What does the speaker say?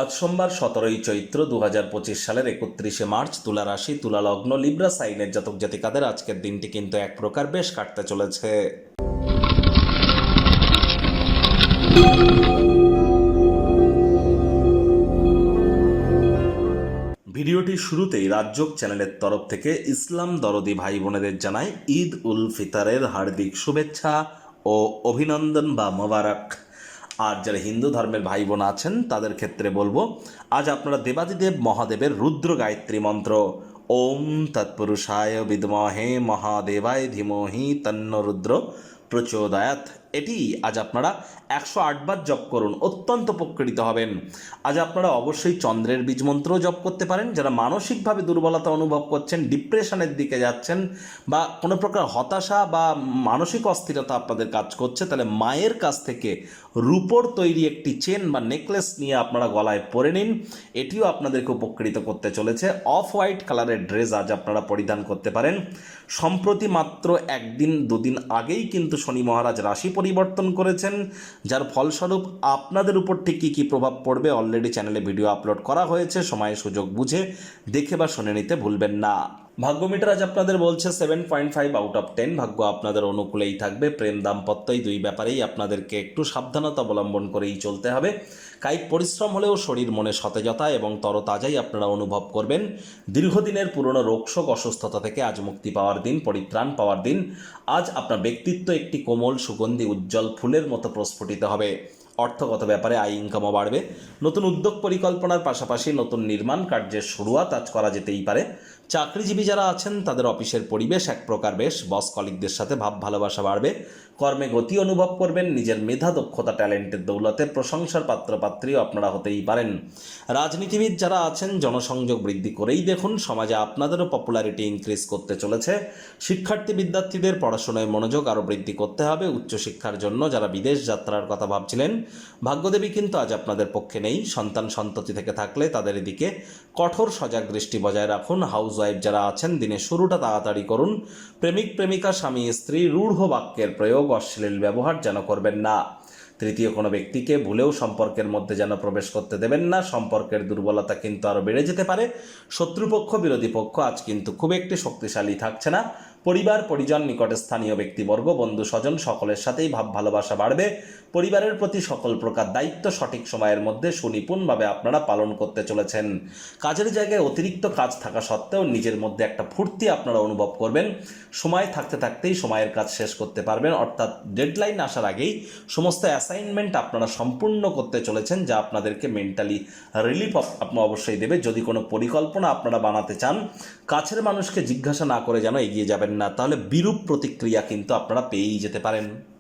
আজ সোমবার 17ই চৈত্র 2025 সালের 31শে মার্চ, তুলা রাশি, তুলা লগ্ন, লিব্রা সাইনের জাতক জাতিকাদের আজকের দিনটি কিন্তু এক প্রকার বেশ কাটতে চলেছে। ভিডিওটির শুরুতেই রাজযোগ চ্যানেলের তরফ থেকে ইসলাম দরদি ভাই বোনেদের জানাই ঈদ উল ফিতরের হার্দিক শুভেচ্ছা ও অভিনন্দন বা মোবারক। আর যারা হিন্দু ধর্মের ভাই বোন আছেন তাদের ক্ষেত্রে বলবো, আজ আপনারা দেবাদিদেব মহাদেবের রুদ্র গায়ত্রী মন্ত্র ওম তৎপুরুষায় বিদ্মহে মহাদেবায় ধীমহি তন্ন রুদ্র প্রচোদয়াৎ, এটি আজ আপনারা 108 বার জপ করুন, অত্যন্ত উপকৃত হবেন। আজ আপনারা অবশ্যই চন্দ্রের বীজ মন্ত্রও জপ করতে পারেন। যারা মানসিকভাবে দুর্বলতা অনুভব করছেন, ডিপ্রেশনের দিকে যাচ্ছেন বা কোনো প্রকার হতাশা বা মানসিক অস্থিরতা আপনাদের কাজ করছে, তাহলে মায়ের কাছ থেকে রূপোর তৈরি একটি চেন বা নেকলেস নিয়ে আপনারা গলায় পরে নিন, এটিও আপনাদেরকে উপকৃত করতে চলেছে। অফ হোয়াইট কালারের ড্রেস আজ আপনারা পরিধান করতে পারেন। সম্প্রতি মাত্র একদিন দুদিন আগেই কিন্তু শনি মহারাজ রাশি পরিবর্তন করেছেন, যার ফলস্বরূপ আপনাদের উপর ঠিক কী কী প্রভাব পড়বে অলরেডি চ্যানেলে ভিডিও আপলোড করা হয়েছে। সময় সুযোগ বুঝে দেখে বা শুনে নিতে ভুলবেন না। ভাগ্য মিটার আজ আপনাদের বলছে 7.5 আউট অফ 10। ভাগ্য আপনাদের অনুকূলেই থাকবে। প্রেম দাম্পত্য এই দুই ব্যাপারেই আপনাদেরকে একটু সাবধানতা অবলম্বন করেই চলতে হবে। কায়িক পরিশ্রম হলেও শরীর মনে সতেজতা এবং তরতাজাই আপনারা অনুভব করবেন। দীর্ঘদিনের পুরনো রোগশোক অসুস্থতা থেকে আজ মুক্তি পাওয়ার দিন, পরিত্রাণ পাওয়ার দিন। আজ আপনার ব্যক্তিত্ব একটি কোমল সুগন্ধি উজ্জ্বল ফুলের মতো প্রস্ফুটিত হবে। অর্থগত ব্যাপারে আয় ইনকামও বাড়বে। নতুন উদ্যোগ পরিকল্পনার পাশাপাশি নতুন নির্মাণ কার্যের শুরুয়াত আজ করা যেতেই পারে। চাকরিজীবী যারা আছেন তাদের অফিসের পরিবেশ এক প্রকার বেশ, বস কলিগদের সাথে ভাব ভালোবাসা বাড়বে। কর্মে গতি অনুভব করবেন। নিজের মেধা দক্ষতা ট্যালেন্টের দৌলতে প্রশংসার পাত্রপাত্রীও আপনারা হতেই পারেন। রাজনীতিবিদ যারা আছেন জনসংযোগ বৃদ্ধি করেই দেখুন, সমাজে আপনাদেরও পপুলারিটি ইনক্রিজ করতে চলেছে। শিক্ষার্থী বিদ্যার্থীদের পড়াশোনায় মনোযোগ আরও বৃদ্ধি করতে হবে। উচ্চশিক্ষার জন্য যারা বিদেশ যাত্রার কথা ভাবছিলেন, ভাগ্যদেবী কিন্তু আজ আপনাদের পক্ষে নেই। সন্তান সন্ততি থেকে থাকলে তাদের এদিকে কঠোর সজাগ দৃষ্টি বজায় রাখুন। হাউসওয়াইফ যারা আছেন দিনের শুরুটা তাড়াতাড়ি করুন। প্রেমিক প্রেমিকা স্বামী স্ত্রী রূঢ় বাক্যের প্রয়োগ, অশ্লীল ব্যবহার যেন করবেন না। তৃতীয় কোনো ব্যক্তিকে ভুলেও সম্পর্কের মধ্যে যেন প্রবেশ করতে দেবেন না। সম্পর্কের দুর্বলতা কিন্তু আরও বেড়ে যেতে পারে। শত্রুপক্ষ বিরোধী পক্ষ আজ কিন্তু খুব একটি শক্তিশালী থাকছে না। পরিবার পরিজন নিকটে স্থানীয় ব্যক্তিবর্গ বন্ধু স্বজন সকলের সাথেই ভাব ভালোবাসা বাড়বে। পরিবারের প্রতি সকল প্রকার দায়িত্ব সঠিক সময়ের মধ্যে সুনিপুণভাবে আপনারা পালন করতে চলেছেন। কাজের জায়গায় অতিরিক্ত কাজ থাকা সত্ত্বেও নিজের মধ্যে একটা ফুর্তি আপনারা অনুভব করবেন। সময় থাকতে থাকতেই সময়ের কাজ শেষ করতে পারবেন, অর্থাৎ ডেডলাইন আসার আগেই সমস্ত অ্যাসাইনমেন্ট আপনারা সম্পূর্ণ করতে চলেছেন, যা আপনাদেরকে মেন্টালি রিলিফ আপনার অবশ্যই দেবে। যদি কোনো পরিকল্পনা আপনারা বানাতে চান, কাছের মানুষকে জিজ্ঞাসা না করে যেন এগিয়ে যাবেন না, তাহলে বিরূপ প্রতিক্রিয়া কিন্তু আপনারা পেয়েই যেতে পারেন।